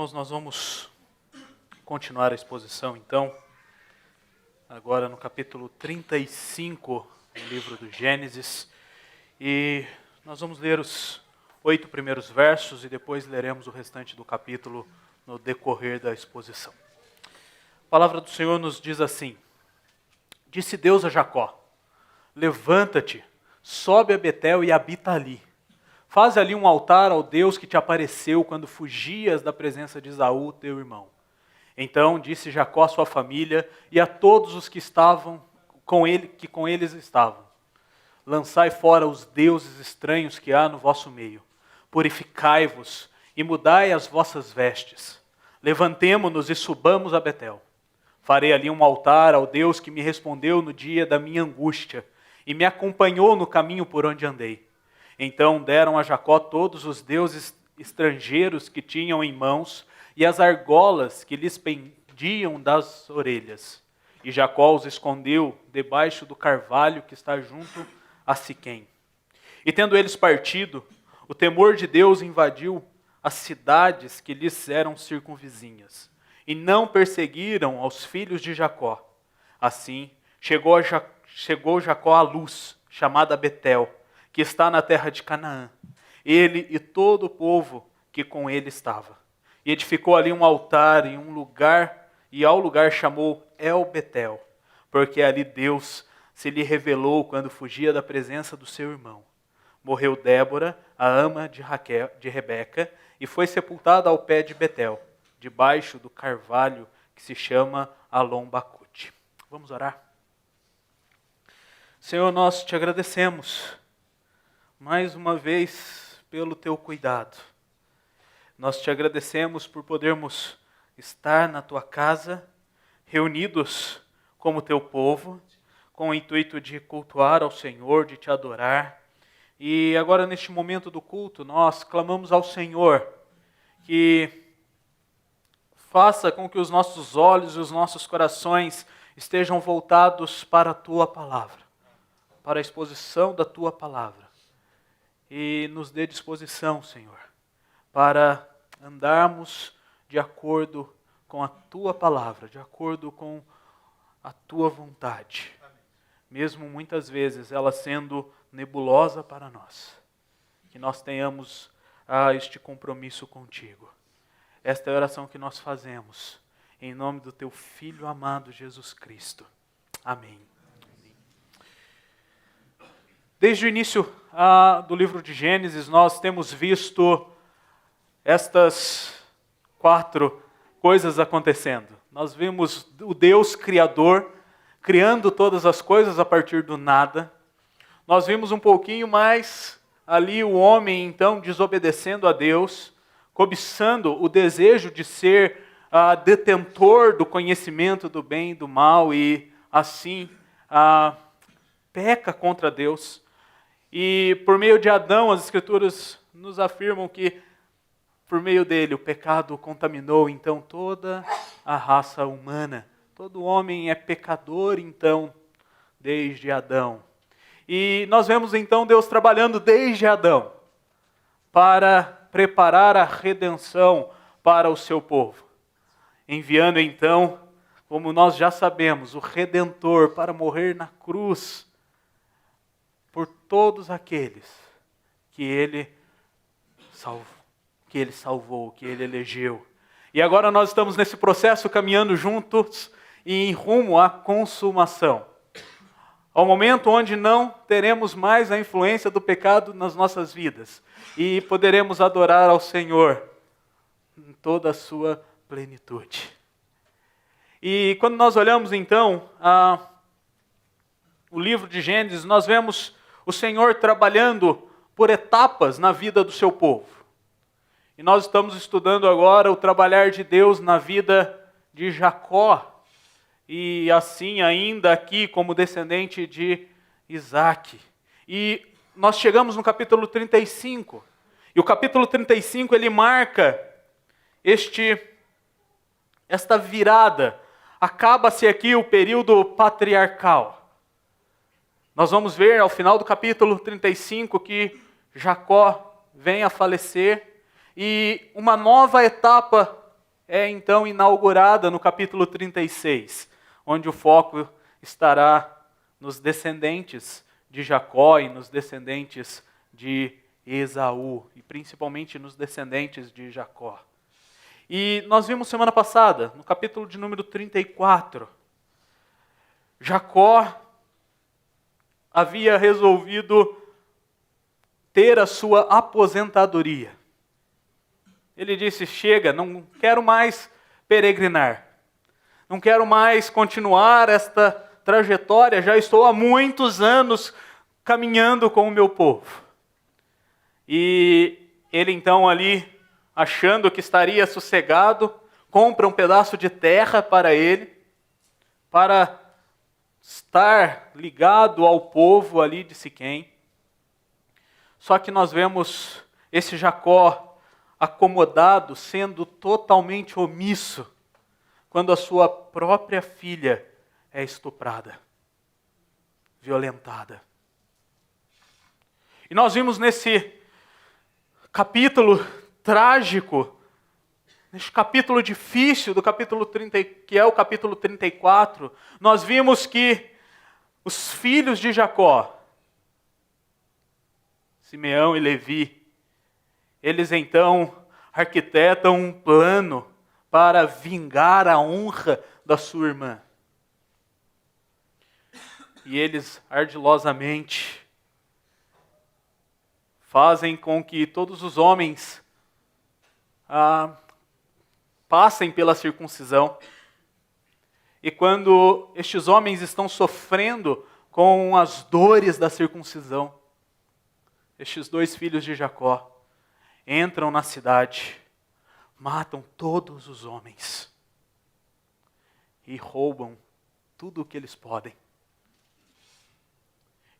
irmãos, nós vamos continuar a exposição, então, agora no capítulo 35 do livro do Gênesis, e nós vamos ler os 8 primeiros versos e depois leremos o restante do capítulo no decorrer da exposição. A palavra do Senhor nos diz assim: Disse Deus a Jacó: Levanta-te, sobe a Betel e habita ali. Faz ali um altar ao Deus que te apareceu quando fugias da presença de Esaú, teu irmão. Então disse Jacó à sua família e a todos os que estavam com ele, que com eles estavam: Lançai fora os deuses estranhos que há no vosso meio. Purificai-vos e mudai as vossas vestes. Levantemo-nos e subamos a Betel. Farei ali um altar ao Deus que me respondeu no dia da minha angústia e me acompanhou no caminho por onde andei. Então deram a Jacó todos os deuses estrangeiros que tinham em mãos e as argolas que lhes pendiam das orelhas. E Jacó os escondeu debaixo do carvalho que está junto a Siquém. E tendo eles partido, o temor de Deus invadiu as cidades que lhes eram circunvizinhas, e não perseguiram aos filhos de Jacó. Assim, chegou Jacó à luz, chamada Betel, que está na terra de Canaã, ele e todo o povo que com ele estava. E edificou ali um altar e ao lugar chamou El Betel, porque ali Deus se lhe revelou quando fugia da presença do seu irmão. Morreu Débora, a ama de Rebeca, e foi sepultada ao pé de Betel, debaixo do carvalho que se chama Alom-Bacute. Vamos orar? Senhor, nós te agradecemos mais uma vez pelo teu cuidado. Nós te agradecemos por podermos estar na tua casa, reunidos como teu povo, com o intuito de cultuar ao Senhor, de te adorar. E agora, neste momento do culto, nós clamamos ao Senhor que faça com que os nossos olhos e os nossos corações estejam voltados para a tua palavra, para a exposição da tua palavra. E nos dê disposição, Senhor, para andarmos de acordo com a tua palavra, de acordo com a tua vontade. Mesmo muitas vezes ela sendo nebulosa para nós. Que nós tenhamos este compromisso contigo. Esta é a oração que nós fazemos, em nome do teu Filho amado Jesus Cristo. Amém. Desde o início do livro de Gênesis, nós temos visto estas 4 coisas acontecendo. Nós vimos o Deus Criador criando todas as coisas a partir do nada. Nós vimos um pouquinho mais ali o homem, então, desobedecendo a Deus, cobiçando o desejo de ser detentor do conhecimento do bem e do mal e, assim, peca contra Deus. E por meio de Adão, as Escrituras nos afirmam que por meio dele o pecado contaminou então toda a raça humana. Todo homem é pecador então desde Adão. E nós vemos então Deus trabalhando desde Adão para preparar a redenção para o seu povo. Enviando então, como nós já sabemos, o Redentor para morrer na cruz por todos aqueles que ele salvou, que ele elegeu. E agora nós estamos nesse processo caminhando juntos e em rumo à consumação. Ao momento onde não teremos mais a influência do pecado nas nossas vidas e poderemos adorar ao Senhor em toda a sua plenitude. E quando nós olhamos então o livro de Gênesis, nós vemos o Senhor trabalhando por etapas na vida do seu povo. E nós estamos estudando agora o trabalhar de Deus na vida de Jacó. E assim ainda aqui como descendente de Isaac. E nós chegamos no capítulo 35. E o capítulo 35 ele marca esta virada. Acaba-se aqui o período patriarcal. Nós vamos ver ao final do capítulo 35 que Jacó vem a falecer e uma nova etapa é então inaugurada no capítulo 36, onde o foco estará nos descendentes de Jacó e nos descendentes de Esaú, e principalmente nos descendentes de Jacó. E nós vimos semana passada, no capítulo de número 34, Jacó havia resolvido ter a sua aposentadoria. Ele disse: chega, não quero mais peregrinar, não quero mais continuar esta trajetória, já estou há muitos anos caminhando com o meu povo. E ele então ali, achando que estaria sossegado, compra um pedaço de terra para ele, para estar ligado ao povo ali de Siquém. Só que nós vemos esse Jacó acomodado, sendo totalmente omisso, quando a sua própria filha é estuprada, violentada. E nós vimos nesse capítulo trágico, nesse capítulo difícil do capítulo 30, que é o capítulo 34, nós vimos que os filhos de Jacó, Simeão e Levi, eles então arquitetam um plano para vingar a honra da sua irmã. E eles ardilosamente fazem com que todos os homens passem pela circuncisão. E quando estes homens estão sofrendo com as dores da circuncisão, estes dois filhos de Jacó entram na cidade, matam todos os homens e roubam tudo o que eles podem.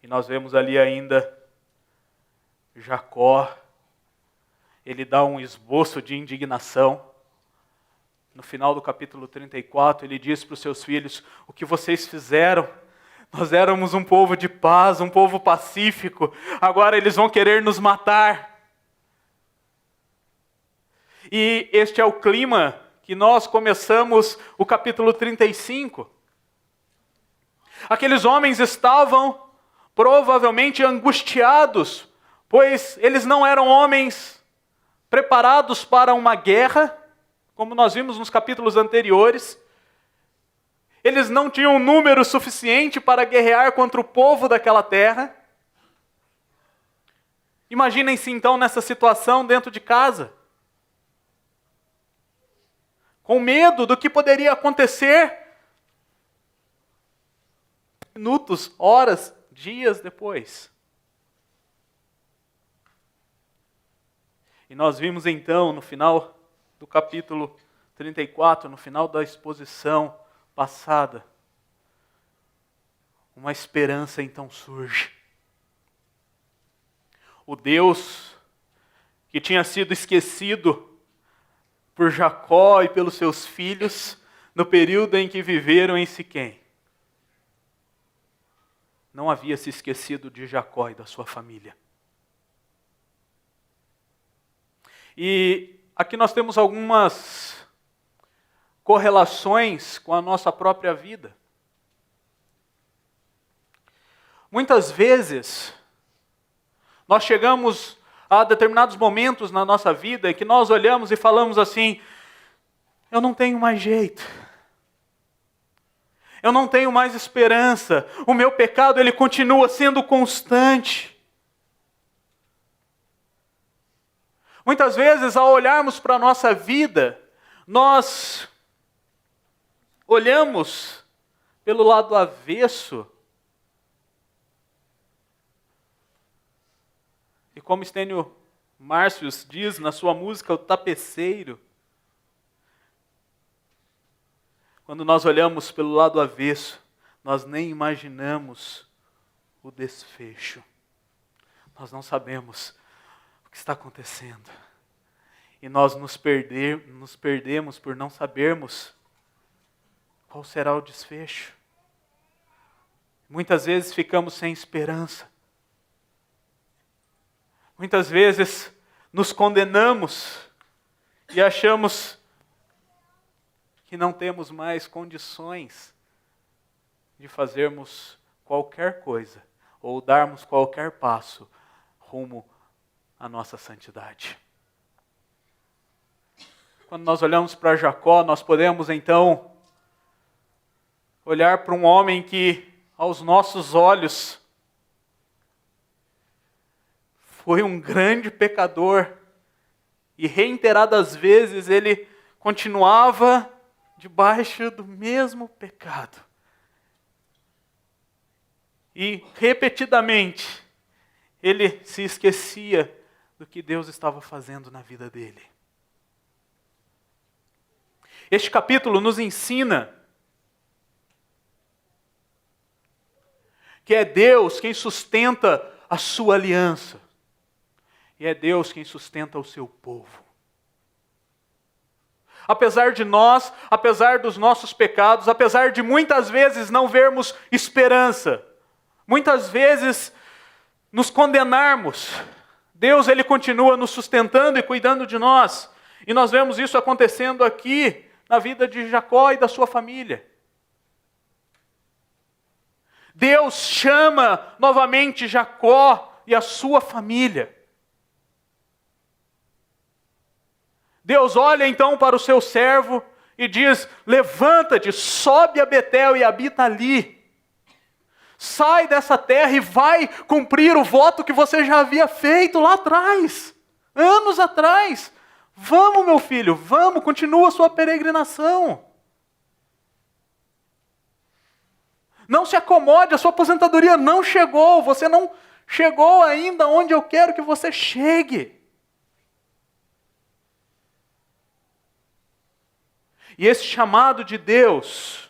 E nós vemos ali ainda Jacó, ele dá um esboço de indignação. No final do capítulo 34, ele diz para os seus filhos: o que vocês fizeram? Nós éramos um povo de paz, um povo pacífico, agora eles vão querer nos matar. E este é o clima que nós começamos o capítulo 35. Aqueles homens estavam provavelmente angustiados, pois eles não eram homens preparados para uma guerra, como nós vimos nos capítulos anteriores. Eles não tinham número suficiente para guerrear contra o povo daquela terra. Imaginem-se então nessa situação dentro de casa, com medo do que poderia acontecer minutos, horas, dias depois. E nós vimos então, no final do capítulo 34, no final da exposição passada, uma esperança então surge. O Deus que tinha sido esquecido por Jacó e pelos seus filhos no período em que viveram em Siquém, não havia se esquecido de Jacó e da sua família. E aqui nós temos algumas correlações com a nossa própria vida. Muitas vezes, nós chegamos a determinados momentos na nossa vida em que nós olhamos e falamos assim: eu não tenho mais jeito. Eu não tenho mais esperança. O meu pecado, ele continua sendo constante. Muitas vezes, ao olharmos para a nossa vida, nós olhamos pelo lado avesso. E como Estênio Márcios diz na sua música, O Tapeceiro, quando nós olhamos pelo lado avesso, nós nem imaginamos o desfecho. Nós não sabemos o que está acontecendo. E nós nos perdemos por não sabermos qual será o desfecho. Muitas vezes ficamos sem esperança. Muitas vezes nos condenamos e achamos que não temos mais condições de fazermos qualquer coisa ou darmos qualquer passo rumo à nossa santidade. Quando nós olhamos para Jacó, nós podemos então olhar para um homem que, aos nossos olhos, foi um grande pecador e reiteradas vezes ele continuava debaixo do mesmo pecado. E repetidamente ele se esquecia do que Deus estava fazendo na vida dele. Este capítulo nos ensina que é Deus quem sustenta a sua aliança. E é Deus quem sustenta o seu povo. Apesar de nós, apesar dos nossos pecados, apesar de muitas vezes não vermos esperança, muitas vezes nos condenarmos, Deus ele continua nos sustentando e cuidando de nós. E nós vemos isso acontecendo aqui na vida de Jacó e da sua família. Deus chama novamente Jacó e a sua família. Deus olha então para o seu servo e diz: levanta-te, sobe a Betel e habita ali. Sai dessa terra e vai cumprir o voto que você já havia feito lá atrás, anos atrás. Vamos, meu filho, vamos, continua a sua peregrinação. Não se acomode, a sua aposentadoria não chegou, você não chegou ainda onde eu quero que você chegue. E esse chamado de Deus,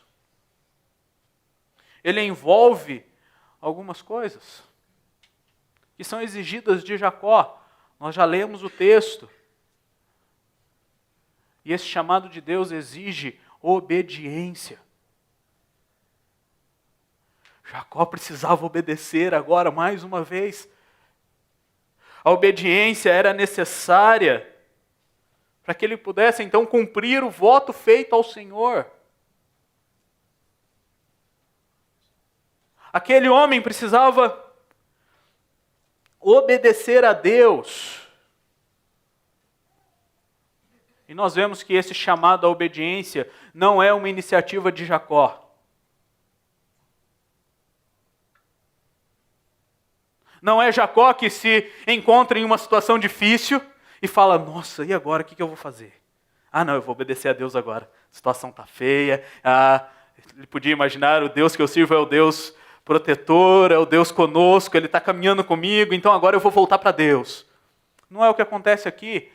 ele envolve algumas coisas que são exigidas de Jacó. Nós já lemos o texto. E esse chamado de Deus exige obediência. Jacó precisava obedecer agora mais uma vez. A obediência era necessária para que ele pudesse então cumprir o voto feito ao Senhor. Aquele homem precisava obedecer a Deus. E nós vemos que esse chamado à obediência não é uma iniciativa de Jacó. Não é Jacó que se encontra em uma situação difícil e fala: nossa, e agora o que eu vou fazer? Ah não, eu vou obedecer a Deus agora. A situação está feia. Ele podia imaginar, o Deus que eu sirvo é o Deus protetor, é o Deus conosco, Ele está caminhando comigo, então agora eu vou voltar para Deus. Não é o que acontece aqui.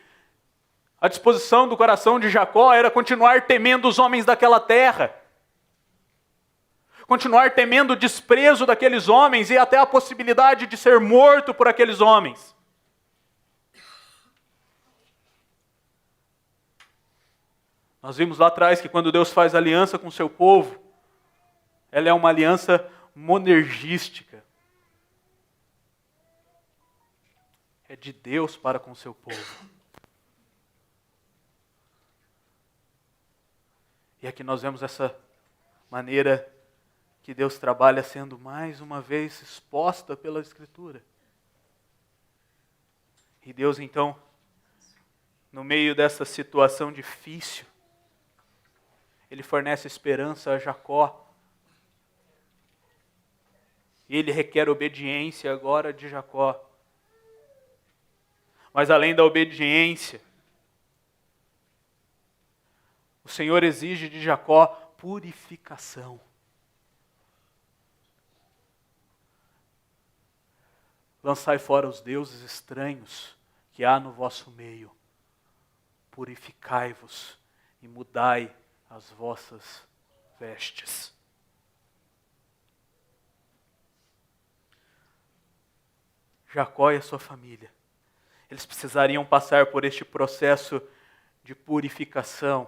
A disposição do coração de Jacó era continuar temendo os homens daquela terra. Continuar temendo o desprezo daqueles homens e até a possibilidade de ser morto por aqueles homens. Nós vimos lá atrás que quando Deus faz aliança com o seu povo, ela é uma aliança monergística. É de Deus para com o seu povo. E aqui nós vemos essa maneira que Deus trabalha sendo mais uma vez exposta pela Escritura. E Deus então, no meio dessa situação difícil, Ele fornece esperança a Jacó. E Ele requer obediência agora de Jacó. Mas além da obediência, o Senhor exige de Jacó purificação. Lançai fora os deuses estranhos que há no vosso meio. Purificai-vos e mudai as vossas vestes. Jacó e a sua família, eles precisariam passar por este processo de purificação.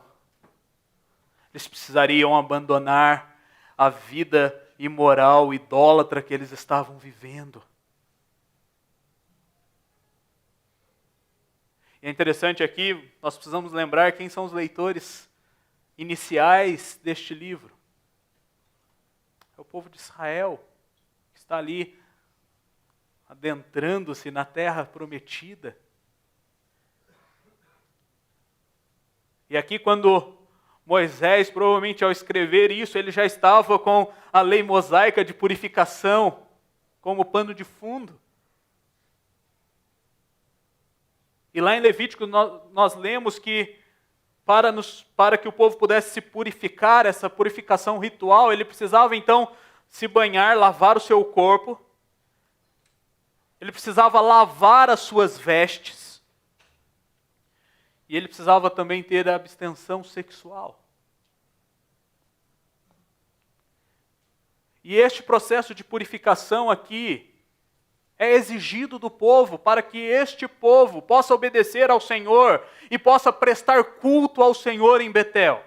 Eles precisariam abandonar a vida imoral, idólatra que eles estavam vivendo. E é interessante aqui, nós precisamos lembrar quem são os leitores iniciais deste livro. É o povo de Israel que está ali adentrando-se na terra prometida. E aqui quando Moisés, provavelmente ao escrever isso, ele já estava com a lei mosaica de purificação como pano de fundo. E lá em Levítico nós lemos que para que o povo pudesse se purificar, essa purificação ritual, ele precisava então se banhar, lavar o seu corpo, ele precisava lavar as suas vestes, e ele precisava também ter a abstenção sexual. E este processo de purificação aqui é exigido do povo para que este povo possa obedecer ao Senhor e possa prestar culto ao Senhor em Betel.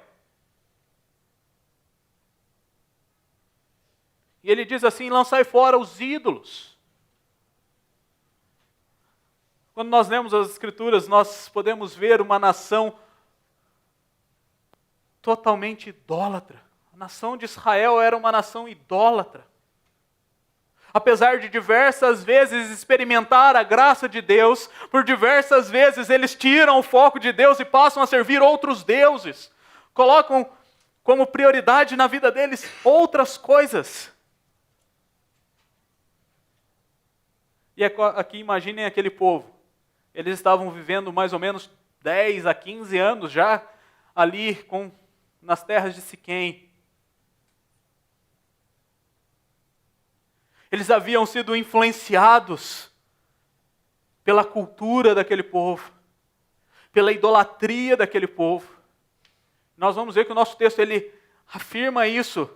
E ele diz assim: lançai fora os ídolos. Quando nós lemos as Escrituras, nós podemos ver uma nação totalmente idólatra. A nação de Israel era uma nação idólatra. Apesar de diversas vezes experimentar a graça de Deus, por diversas vezes eles tiram o foco de Deus e passam a servir outros deuses. Colocam como prioridade na vida deles outras coisas. E aqui imaginem aquele povo. Eles estavam vivendo mais ou menos 10 a 15 anos já ali nas terras de Siquém. Eles haviam sido influenciados pela cultura daquele povo, pela idolatria daquele povo. Nós vamos ver que o nosso texto ele afirma isso.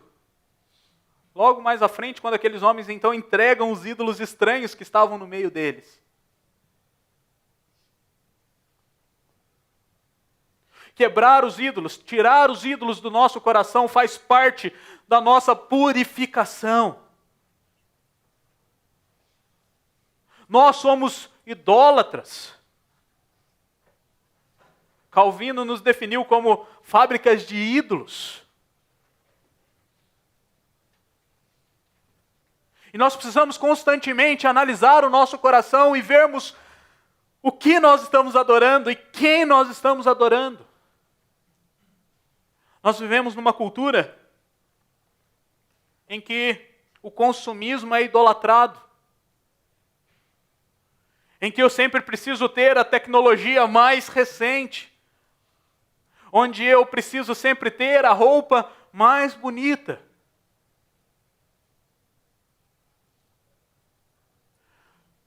Logo mais à frente, quando aqueles homens então entregam os ídolos estranhos que estavam no meio deles. Quebrar os ídolos, tirar os ídolos do nosso coração faz parte da nossa purificação. Nós somos idólatras. Calvino nos definiu como fábricas de ídolos. E nós precisamos constantemente analisar o nosso coração e vermos o que nós estamos adorando e quem nós estamos adorando. Nós vivemos numa cultura em que o consumismo é idolatrado, em que eu sempre preciso ter a tecnologia mais recente, onde eu preciso sempre ter a roupa mais bonita.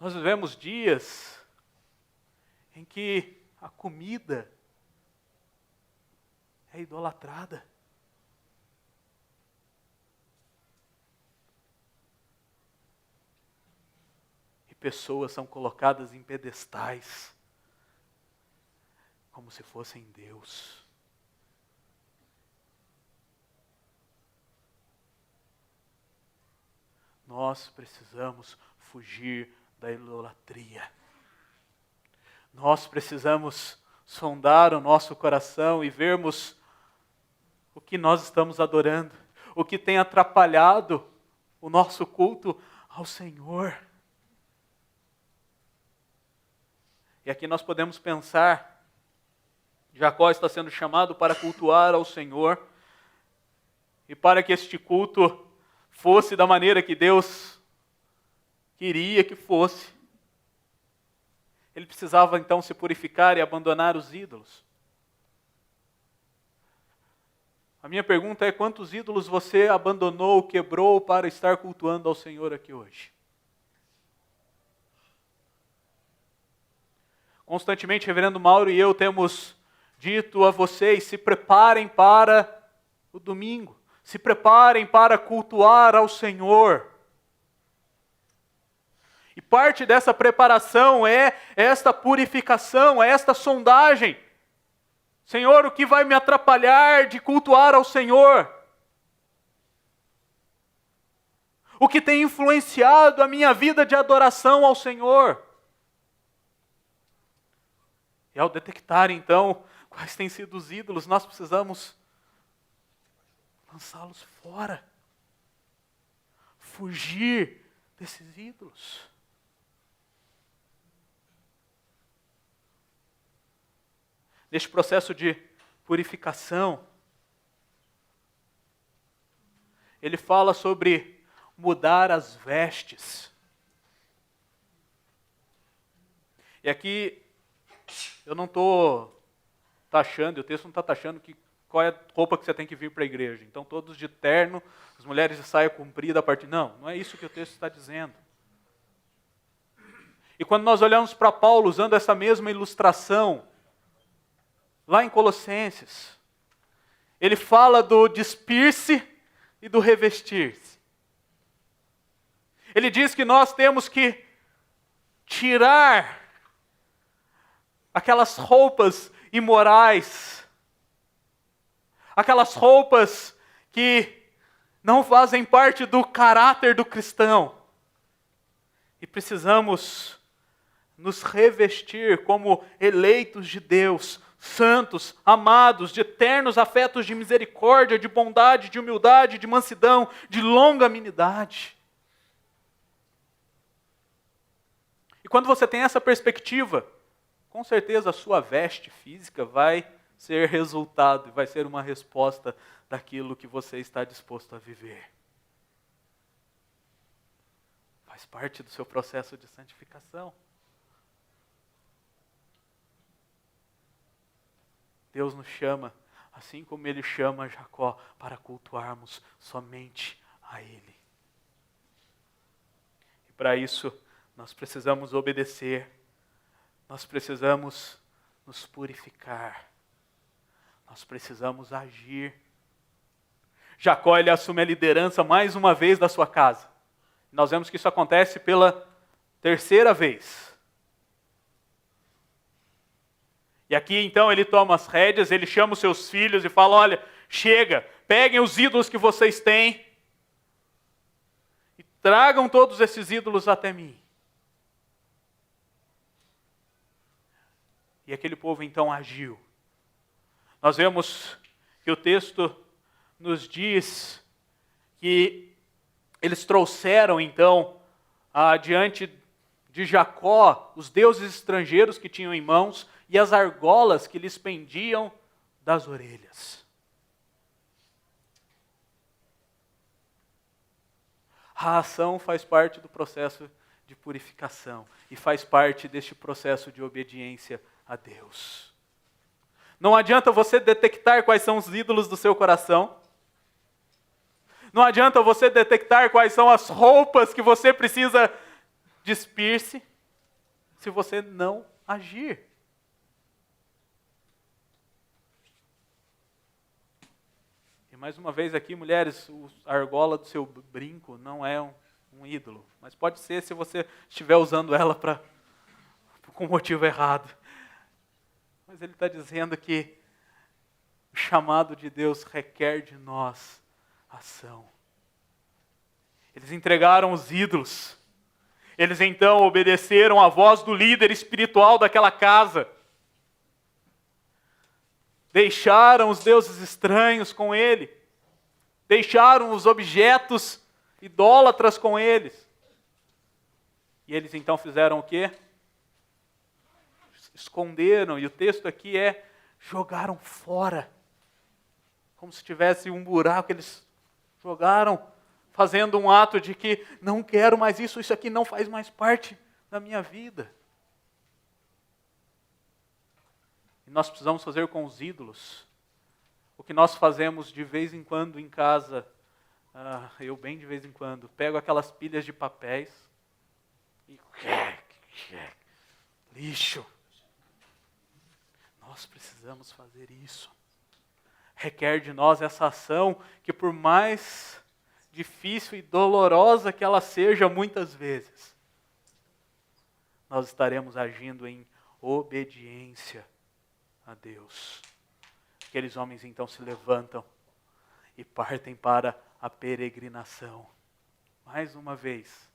Nós vivemos dias em que a comida é idolatrada. E pessoas são colocadas em pedestais, como se fossem Deus. Nós precisamos fugir da idolatria. Nós precisamos sondar o nosso coração e vermos o que nós estamos adorando, o que tem atrapalhado o nosso culto ao Senhor. E aqui nós podemos pensar, Jacó está sendo chamado para cultuar ao Senhor, e para que este culto fosse da maneira que Deus queria que fosse, ele precisava então se purificar e abandonar os ídolos. A minha pergunta é: quantos ídolos você abandonou, quebrou para estar cultuando ao Senhor aqui hoje? Constantemente, reverendo Mauro e eu temos dito a vocês: se preparem para o domingo, se preparem para cultuar ao Senhor. E parte dessa preparação é esta purificação, é esta sondagem. Senhor, o que vai me atrapalhar de cultuar ao Senhor? O que tem influenciado a minha vida de adoração ao Senhor? E ao detectar então quais têm sido os ídolos, nós precisamos lançá-los fora. Fugir desses ídolos. Neste processo de purificação, ele fala sobre mudar as vestes. E aqui eu não estou taxando, o texto não está taxando qual é a roupa que você tem que vir para a igreja. Então todos de terno, as mulheres de saia comprida a partir... Não é isso que o texto está dizendo. E quando nós olhamos para Paulo usando essa mesma ilustração, lá em Colossenses, ele fala do despir-se e do revestir-se. Ele diz que nós temos que tirar aquelas roupas imorais, aquelas roupas que não fazem parte do caráter do cristão. E precisamos nos revestir como eleitos de Deus, santos, amados, de eternos afetos de misericórdia, de bondade, de humildade, de mansidão, de longanimidade. E quando você tem essa perspectiva, com certeza a sua veste física vai ser resultado, vai ser uma resposta daquilo que você está disposto a viver. Faz parte do seu processo de santificação. Deus nos chama, assim como Ele chama Jacó, para cultuarmos somente a Ele. E para isso, nós precisamos obedecer, nós precisamos nos purificar, nós precisamos agir. Jacó, ele assume a liderança mais uma vez da sua casa. Nós vemos que isso acontece pela terceira vez. E aqui então ele toma as rédeas, ele chama os seus filhos e fala: olha, chega, peguem os ídolos que vocês têm e tragam todos esses ídolos até mim. E aquele povo então agiu. Nós vemos que o texto nos diz que eles trouxeram então diante de Jacó os deuses estrangeiros que tinham em mãos e as argolas que lhes pendiam das orelhas. A ação faz parte do processo de purificação e faz parte deste processo de obediência a Deus. Não adianta você detectar quais são os ídolos do seu coração. Não adianta você detectar quais são as roupas que você precisa despir-se, se você não agir. E mais uma vez aqui, mulheres, a argola do seu brinco não é um ídolo. Mas pode ser se você estiver usando ela com motivo errado. Mas ele está dizendo que o chamado de Deus requer de nós ação. Eles entregaram os ídolos. Eles então obedeceram à voz do líder espiritual daquela casa. Deixaram os deuses estranhos com ele. Deixaram os objetos idólatras com eles. E eles então fizeram o quê? Esconderam, e o texto aqui é: jogaram fora. Como se tivesse um buraco, eles jogaram, fazendo um ato de que não quero mais isso aqui não faz mais parte da minha vida. E nós precisamos fazer com os ídolos o que nós fazemos de vez em quando em casa, eu bem de vez em quando, pego aquelas pilhas de papéis e lixo. Nós precisamos fazer isso. Requer de nós essa ação que, por mais difícil e dolorosa que ela seja muitas vezes, nós estaremos agindo em obediência a Deus. Aqueles homens então se levantam e partem para a peregrinação. Mais uma vez,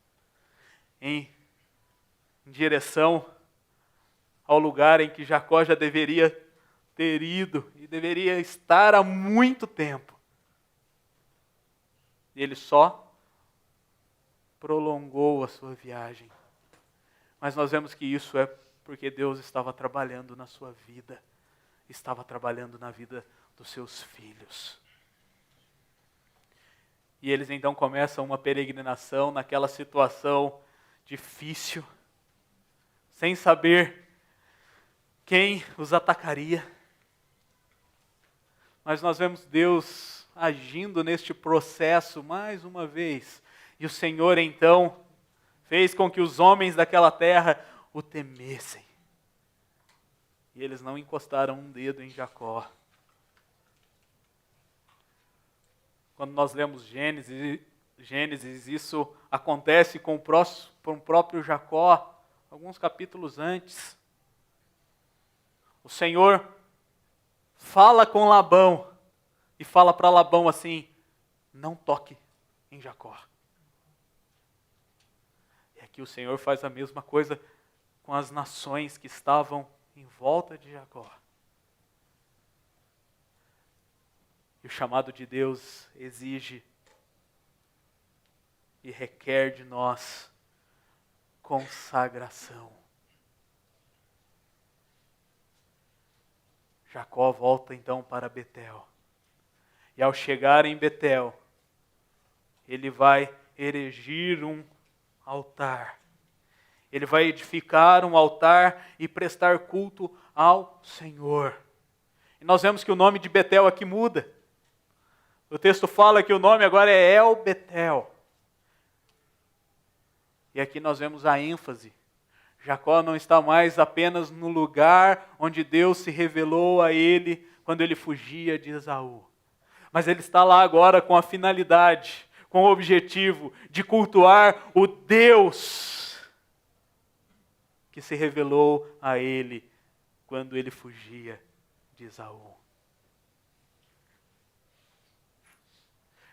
em direção ao lugar em que Jacó já deveria ter ido e deveria estar há muito tempo. E ele só prolongou a sua viagem. Mas nós vemos que isso é porque Deus estava trabalhando na sua vida, estava trabalhando na vida dos seus filhos. E eles então começam uma peregrinação naquela situação difícil, sem saber quem os atacaria. Mas nós vemos Deus agindo neste processo mais uma vez. E o Senhor então fez com que os homens daquela terra o temessem. E eles não encostaram um dedo em Jacó. Quando nós lemos Gênesis, isso acontece com o próprio Jacó, alguns capítulos antes. O Senhor fala com Labão e fala para Labão assim: não toque em Jacó. E aqui o Senhor faz a mesma coisa com as nações que estavam em volta de Jacó. E o chamado de Deus exige e requer de nós consagração. Jacó volta então para Betel. E ao chegar em Betel, ele vai erigir um altar. Ele vai edificar um altar e prestar culto ao Senhor. E nós vemos que o nome de Betel aqui muda. O texto fala que o nome agora é El Betel. E aqui nós vemos a ênfase. Jacó não está mais apenas no lugar onde Deus se revelou a ele quando ele fugia de Esaú. Mas ele está lá agora com a finalidade, com o objetivo de cultuar o Deus que se revelou a ele quando ele fugia de Esaú.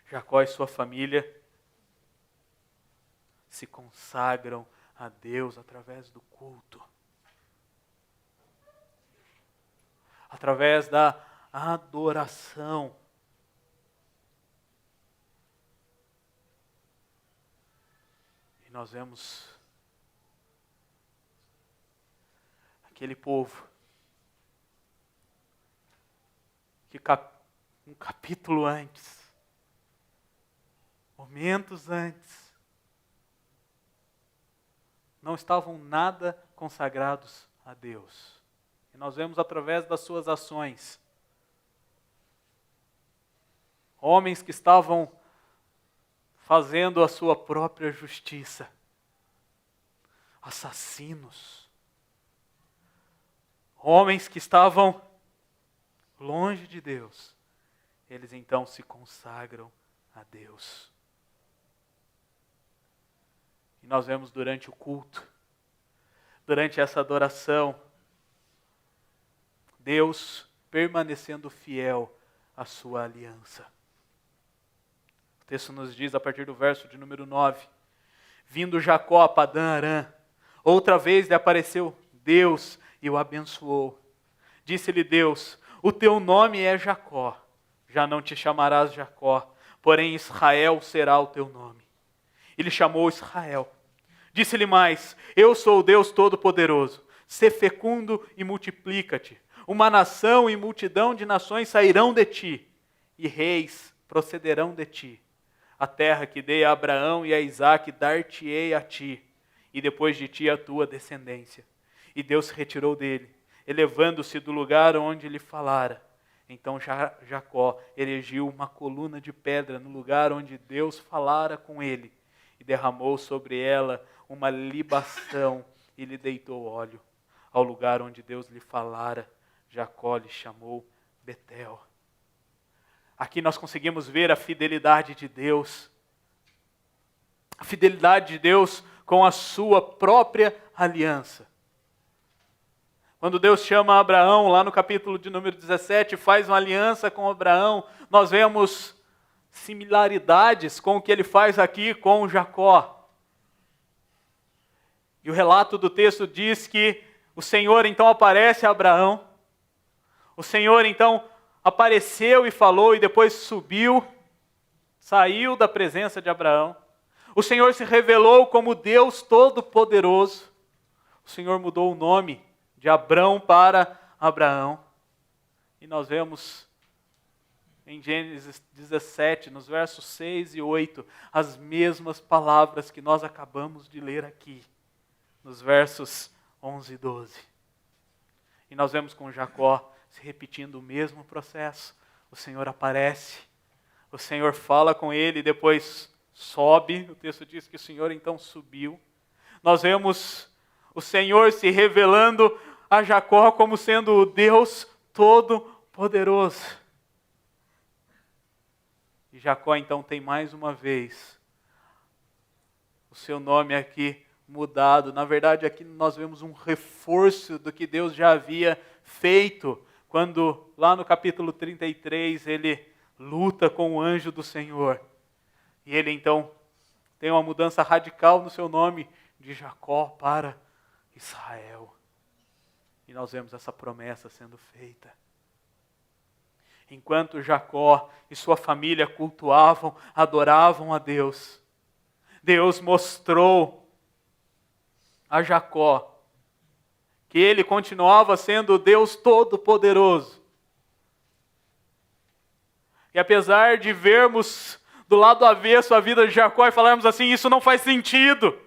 Jacó e sua família se consagram a Deus através do culto, através da adoração. E nós vemos aquele povo que um capítulo antes, momentos antes, não estavam nada consagrados a Deus. E nós vemos através das suas ações. Homens que estavam fazendo a sua própria justiça. Assassinos. Homens que estavam longe de Deus. Eles então se consagram a Deus. E nós vemos durante o culto, durante essa adoração, Deus permanecendo fiel à sua aliança. O texto nos diz, a partir do verso de número 9, vindo Jacó a Padã Arã, outra vez lhe apareceu Deus e o abençoou. Disse-lhe Deus: o teu nome é Jacó, já não te chamarás Jacó, porém Israel será o teu nome. Ele chamou Israel. Disse-lhe mais: eu sou o Deus Todo-Poderoso, sê fecundo e multiplica-te. Uma nação e multidão de nações sairão de ti, e reis procederão de ti. A terra que dei a Abraão e a Isaque dar-te-ei a ti, e depois de ti a tua descendência. E Deus se retirou dele, elevando-se do lugar onde lhe falara. Então Jacó erigiu uma coluna de pedra no lugar onde Deus falara com ele, e derramou sobre ela uma libação e lhe deitou óleo. Ao lugar onde Deus lhe falara, Jacó lhe chamou Betel. Aqui nós conseguimos ver a fidelidade de Deus. A fidelidade de Deus com a sua própria aliança. Quando Deus chama Abraão, lá no capítulo de número 17, faz uma aliança com Abraão, nós vemos similaridades com o que ele faz aqui com Jacó. E o relato do texto diz que o Senhor então aparece a Abraão. O Senhor então apareceu e falou e depois subiu saiu da presença de Abraão. O Senhor se revelou como Deus Todo-Poderoso. O Senhor mudou o nome de Abrão para Abraão. E nós vemos em Gênesis 17, nos versos 6 e 8, as mesmas palavras que nós acabamos de ler aqui, nos versos 11 e 12. E nós vemos com Jacó se repetindo o mesmo processo. O Senhor aparece, o Senhor fala com ele, depois sobe. O texto diz que o Senhor então subiu. Nós vemos o Senhor se revelando a Jacó como sendo o Deus Todo-Poderoso. E Jacó então tem mais uma vez o seu nome aqui mudado. Na verdade, aqui nós vemos um reforço do que Deus já havia feito, quando lá no capítulo 33 ele luta com o anjo do Senhor. E ele então tem uma mudança radical no seu nome, de Jacó para Israel. E nós vemos essa promessa sendo feita. Enquanto Jacó e sua família cultuavam, adoravam a Deus, Deus mostrou a Jacó que ele continuava sendo o Deus Todo-Poderoso. E apesar de vermos do lado avesso a vida de Jacó e falarmos assim, isso não faz sentido,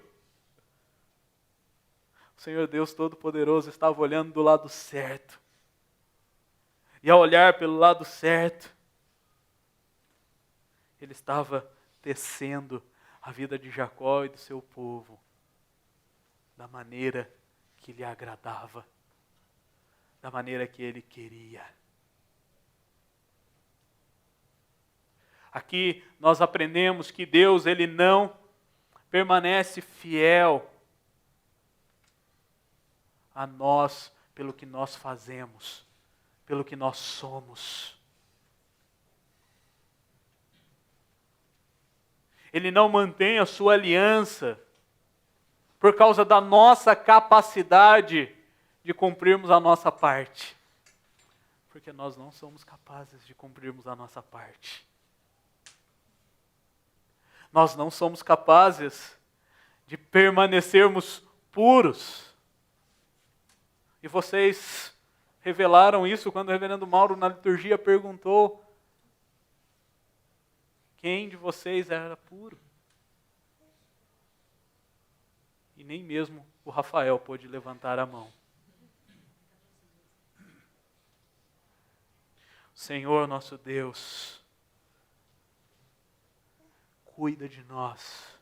o Senhor Deus Todo-Poderoso estava olhando do lado certo. E ao olhar pelo lado certo, ele estava tecendo a vida de Jacó e do seu povo da maneira que lhe agradava, da maneira que ele queria. Aqui nós aprendemos que Deus, ele não permanece fiel a nós pelo que nós fazemos, pelo que nós somos. Ele não mantém a sua aliança por causa da nossa capacidade de cumprirmos a nossa parte. Porque nós não somos capazes de cumprirmos a nossa parte. Nós não somos capazes de permanecermos puros. E vocês revelaram isso quando o reverendo Mauro na liturgia perguntou quem de vocês era puro. E nem mesmo o Rafael pôde levantar a mão. O Senhor nosso Deus cuida de nós.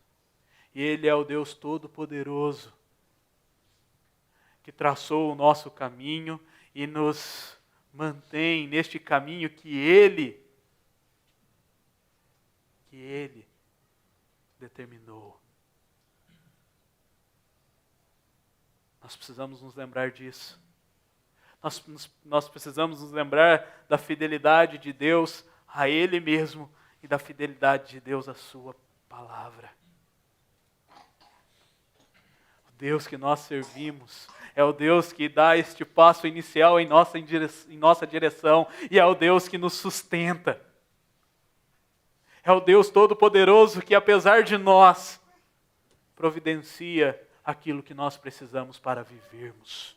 E Ele é o Deus Todo-Poderoso que traçou o nosso caminho e nos mantém neste caminho que Ele determinou. Nós precisamos nos lembrar disso. Nós precisamos nos lembrar da fidelidade de Deus a Ele mesmo e da fidelidade de Deus à Sua palavra. O Deus que nós servimos é o Deus que dá este passo inicial em nossa direção e é o Deus que nos sustenta. É o Deus Todo-Poderoso que, apesar de nós, providencia aquilo que nós precisamos para vivermos.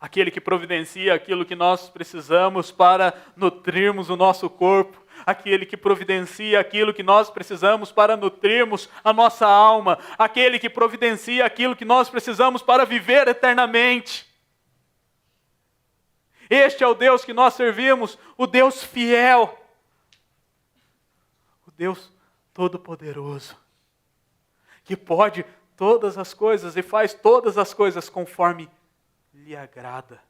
Aquele que providencia aquilo que nós precisamos para nutrirmos o nosso corpo. Aquele que providencia aquilo que nós precisamos para nutrirmos a nossa alma. Aquele que providencia aquilo que nós precisamos para viver eternamente. Este é o Deus que nós servimos, o Deus fiel, o Deus Todo-Poderoso, que pode todas as coisas e faz todas as coisas conforme lhe agrada.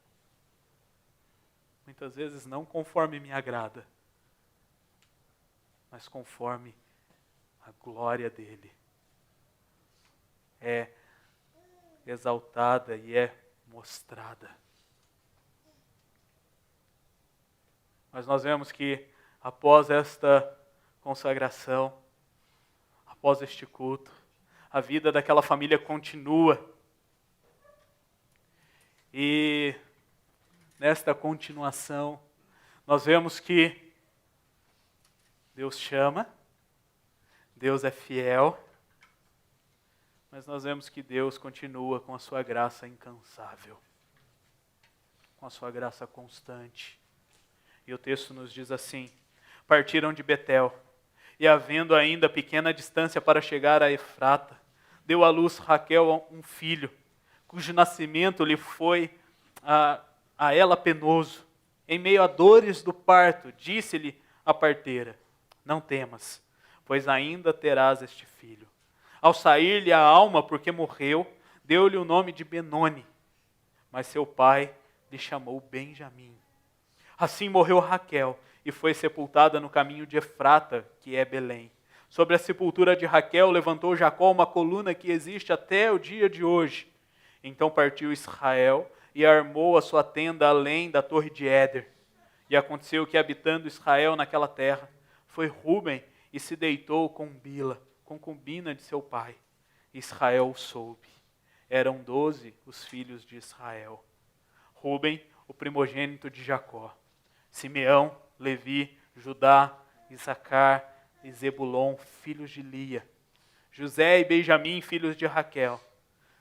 Muitas vezes não conforme me agrada, mas conforme a glória dele é exaltada e é mostrada. Mas nós vemos que após esta consagração, após este culto, a vida daquela família continua. E nesta continuação, nós vemos que Deus chama, Deus é fiel, mas nós vemos que Deus continua com a sua graça incansável, com a sua graça constante. E o texto nos diz assim: partiram de Betel, e havendo ainda pequena distância para chegar a Efrata, deu à luz Raquel um filho, cujo nascimento lhe foi a ela penoso. Em meio a dores do parto, disse-lhe a parteira: não temas, pois ainda terás este filho. Ao sair-lhe a alma, porque morreu, deu-lhe o nome de Benoni, mas seu pai lhe chamou Benjamim. Assim morreu Raquel e foi sepultada no caminho de Efrata, que é Belém. Sobre a sepultura de Raquel levantou Jacó uma coluna que existe até o dia de hoje. Então partiu Israel e armou a sua tenda além da torre de Éder. E aconteceu que, habitando Israel naquela terra, foi Ruben e se deitou com Bila, concubina de seu pai. Israel o soube. Eram 12 os filhos de Israel. Ruben, o primogênito de Jacó. Simeão, Levi, Judá, Issacar e Zebulon, filhos de Lia. José e Benjamim, filhos de Raquel.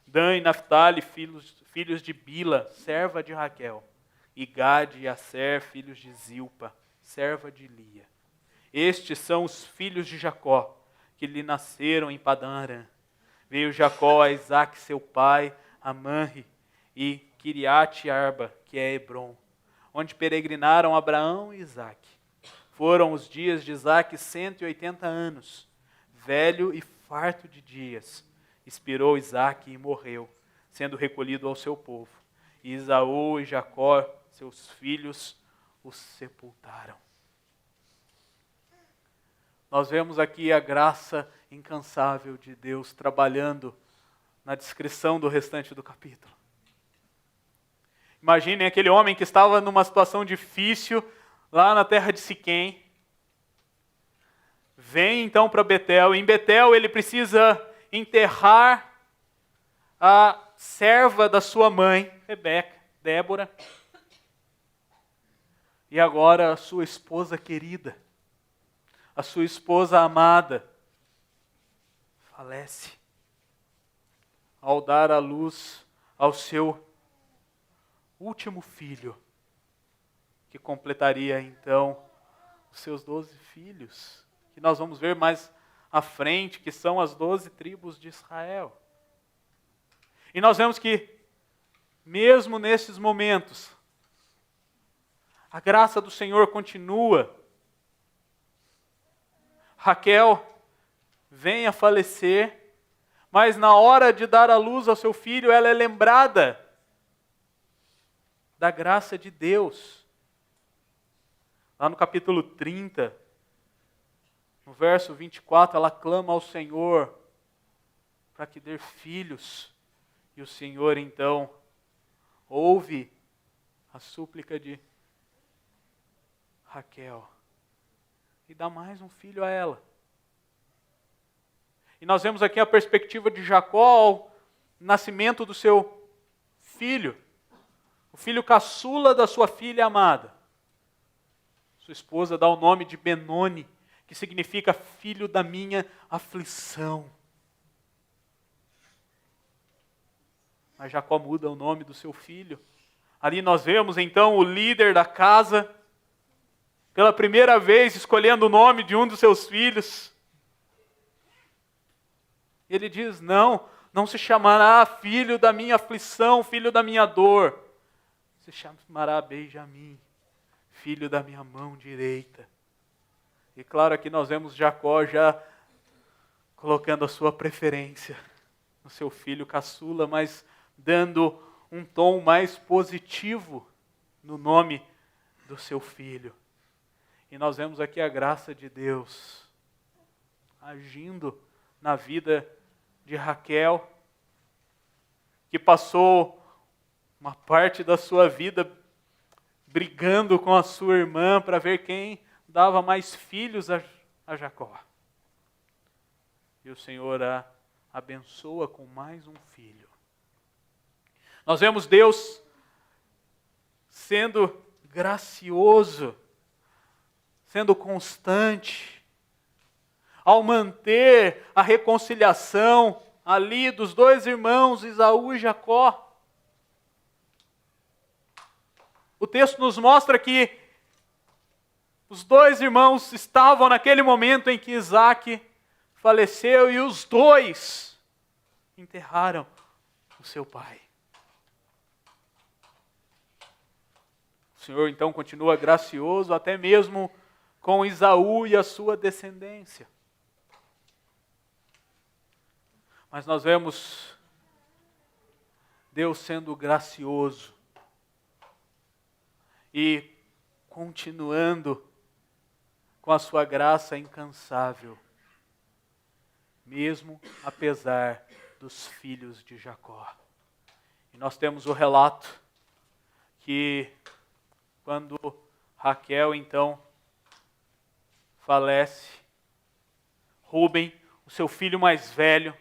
Dan e Naphtali, filhos de Bila, serva de Raquel. E Gade e Aser, filhos de Zilpa, serva de Lia. Estes são os filhos de Jacó, que lhe nasceram em Padã Arã. Veio Jacó a Isaque, seu pai, a Manre e Quiriate Arba, que é Hebron, onde peregrinaram Abraão e Isaque. Foram os dias de Isaque 180 anos, velho e farto de dias. Expirou Isaque e morreu, sendo recolhido ao seu povo. E Esaú e Jacó, seus filhos, o sepultaram. Nós vemos aqui a graça incansável de Deus trabalhando na descrição do restante do capítulo. Imaginem aquele homem que estava numa situação difícil lá na terra de Siquém. Vem então para Betel. Em Betel ele precisa enterrar a serva da sua mãe, Rebeca, Débora. E agora a sua esposa querida, a sua esposa amada, falece ao dar à luz ao seu último filho, que completaria então os seus 12 filhos, que nós vamos ver mais à frente, que são as 12 tribos de Israel. E nós vemos que, mesmo nesses momentos, a graça do Senhor continua. Raquel vem a falecer, mas na hora de dar à luz ao seu filho, ela é lembrada da graça de Deus. Lá no capítulo 30, no verso 24, ela clama ao Senhor para que dê filhos. E o Senhor então ouve a súplica de Raquel e dá mais um filho a ela. E nós vemos aqui a perspectiva de Jacó ao nascimento do seu filho, o filho caçula da sua filha amada. Sua esposa dá o nome de Benoni, que significa filho da minha aflição. Mas Jacó muda o nome do seu filho. Ali nós vemos então o líder da casa, pela primeira vez escolhendo o nome de um dos seus filhos. Ele diz: não se chamará filho da minha aflição, filho da minha dor. Se chamará Benjamim, filho da minha mão direita. E claro, aqui nós vemos Jacó já colocando a sua preferência no seu filho caçula, mas dando um tom mais positivo no nome do seu filho. E nós vemos aqui a graça de Deus agindo na vida de Raquel, que passou uma parte da sua vida brigando com a sua irmã para ver quem dava mais filhos a Jacó. E o Senhor a abençoa com mais um filho. Nós vemos Deus sendo gracioso, sendo constante, ao manter a reconciliação ali dos dois irmãos, Esaú e Jacó. O texto nos mostra que os dois irmãos estavam naquele momento em que Isaque faleceu e os dois enterraram o seu pai. O Senhor então continua gracioso até mesmo com Esaú e a sua descendência. Mas nós vemos Deus sendo gracioso e continuando com a sua graça incansável, mesmo apesar dos filhos de Jacó. E nós temos o relato que quando Raquel então falece, Rúben, o seu filho mais velho,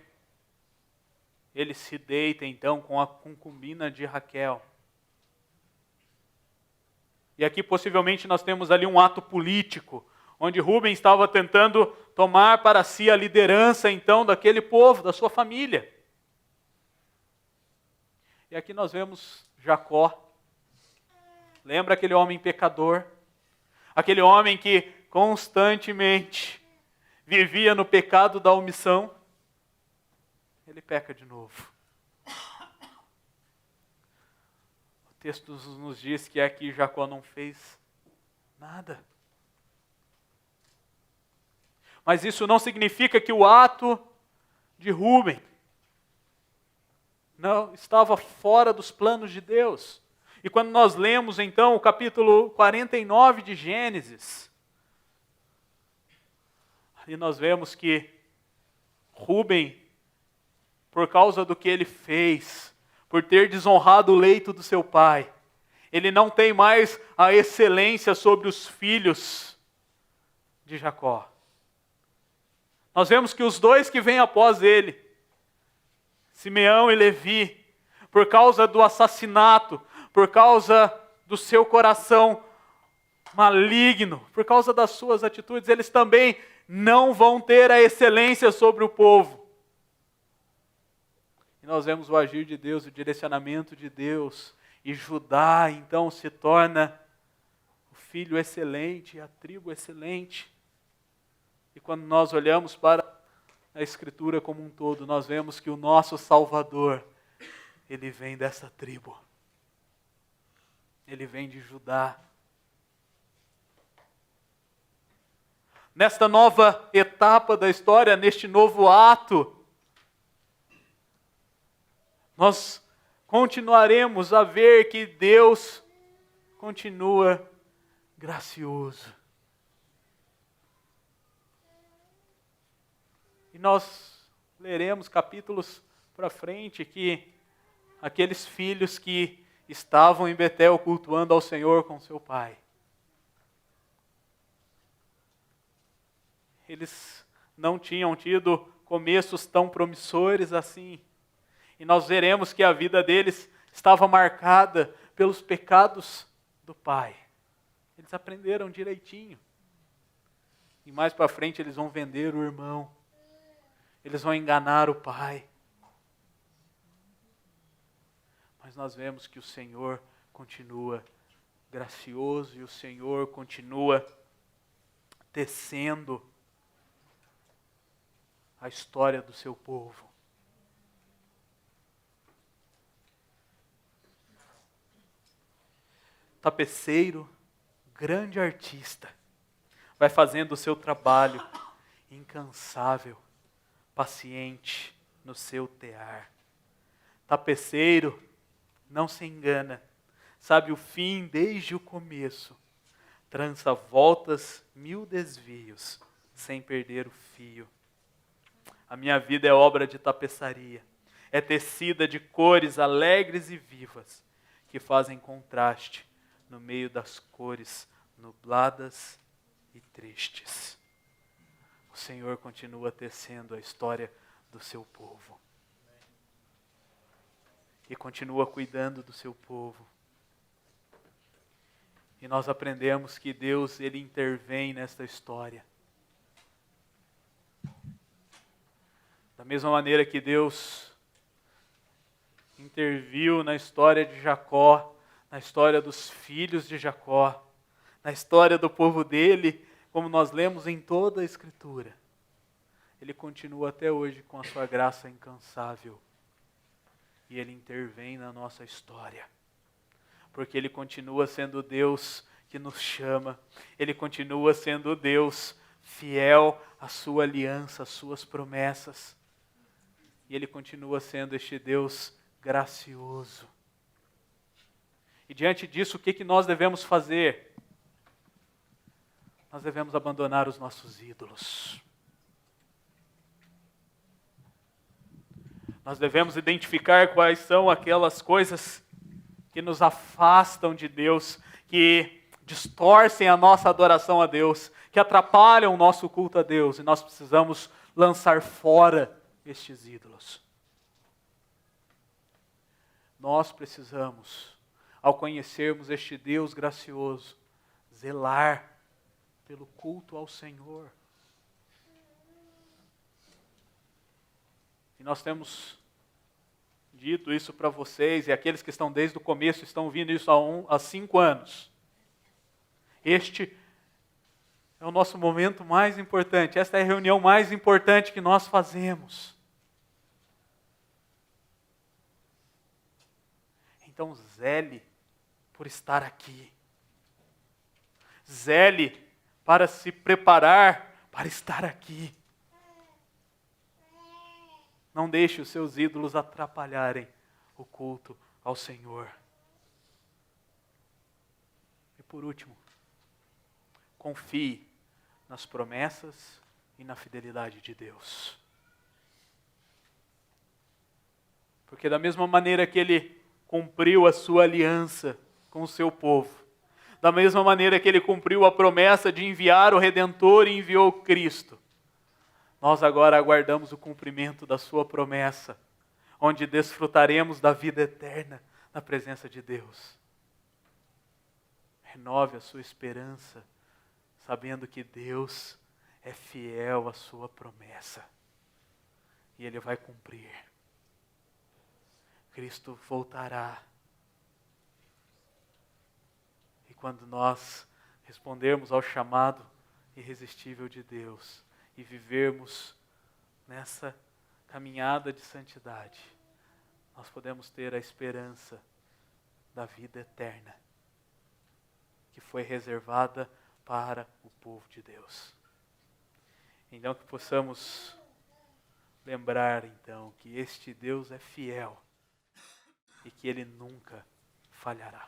ele se deita então com a concubina de Raquel. E aqui possivelmente nós temos ali um ato político, onde Rúben estava tentando tomar para si a liderança então daquele povo, da sua família. E aqui nós vemos Jacó. Lembra aquele homem pecador? Aquele homem que constantemente vivia no pecado da omissão? Ele peca de novo. O texto nos diz que aqui Jacó não fez nada. Mas isso não significa que o ato de Rúben não estava fora dos planos de Deus. E quando nós lemos então o capítulo 49 de Gênesis, ali nós vemos que Rúben, por causa do que ele fez, por ter desonrado o leito do seu pai, ele não tem mais a excelência sobre os filhos de Jacó. Nós vemos que os dois que vêm após ele, Simeão e Levi, por causa do assassinato, por causa do seu coração maligno, por causa das suas atitudes, eles também não vão ter a excelência sobre o povo. E nós vemos o agir de Deus, o direcionamento de Deus, e Judá então se torna o filho excelente, a tribo excelente. E quando nós olhamos para a Escritura como um todo, nós vemos que o nosso Salvador, ele vem dessa tribo. Ele vem de Judá. Nesta nova etapa da história, neste novo ato, nós continuaremos a ver que Deus continua gracioso. E nós leremos capítulos para frente que aqueles filhos que estavam em Betel cultuando ao Senhor com seu pai, eles não tinham tido começos tão promissores assim. E nós veremos que a vida deles estava marcada pelos pecados do pai. Eles aprenderam direitinho. E mais para frente eles vão vender o irmão. Eles vão enganar o pai. Mas nós vemos que o Senhor continua gracioso e o Senhor continua tecendo a história do seu povo. Tapeceiro, grande artista, vai fazendo o seu trabalho incansável, paciente no seu tear. Tapeceiro não se engana, sabe o fim desde o começo, trança voltas 1000 desvios, sem perder o fio. A minha vida é obra de tapeçaria, é tecida de cores alegres e vivas, que fazem contraste no meio das cores nubladas e tristes. O Senhor continua tecendo a história do seu povo. E continua cuidando do seu povo. E nós aprendemos que Deus, Ele intervém nesta história. Da mesma maneira que Deus interviu na história de Jacó, na história dos filhos de Jacó, na história do povo dele, como nós lemos em toda a Escritura, Ele continua até hoje com a sua graça incansável. E Ele intervém na nossa história. Porque Ele continua sendo Deus que nos chama. Ele continua sendo Deus fiel à sua aliança, às suas promessas. E Ele continua sendo este Deus gracioso. E diante disso, o que nós devemos fazer? Nós devemos abandonar os nossos ídolos. Nós devemos identificar quais são aquelas coisas que nos afastam de Deus, que distorcem a nossa adoração a Deus, que atrapalham o nosso culto a Deus, e nós precisamos lançar fora estes ídolos. Nós precisamos, ao conhecermos este Deus gracioso, zelar pelo culto ao Senhor. E nós temos dito isso para vocês, e aqueles que estão desde o começo estão ouvindo isso há 5 anos. Este é o nosso momento mais importante, esta é a reunião mais importante que nós fazemos. Então zele por estar aqui. Zele para se preparar para estar aqui. Não deixe os seus ídolos atrapalharem o culto ao Senhor. E por último, confie nas promessas e na fidelidade de Deus. Porque da mesma maneira que Ele cumpriu a sua aliança com o seu povo, da mesma maneira que Ele cumpriu a promessa de enviar o Redentor e enviou Cristo, nós agora aguardamos o cumprimento da sua promessa, onde desfrutaremos da vida eterna na presença de Deus. Renove a sua esperança, sabendo que Deus é fiel à sua promessa. E Ele vai cumprir. Cristo voltará. E quando nós respondermos ao chamado irresistível de Deus, e vivermos nessa caminhada de santidade, nós podemos ter a esperança da vida eterna, que foi reservada para o povo de Deus. Então que possamos lembrar então que este Deus é fiel e que Ele nunca falhará.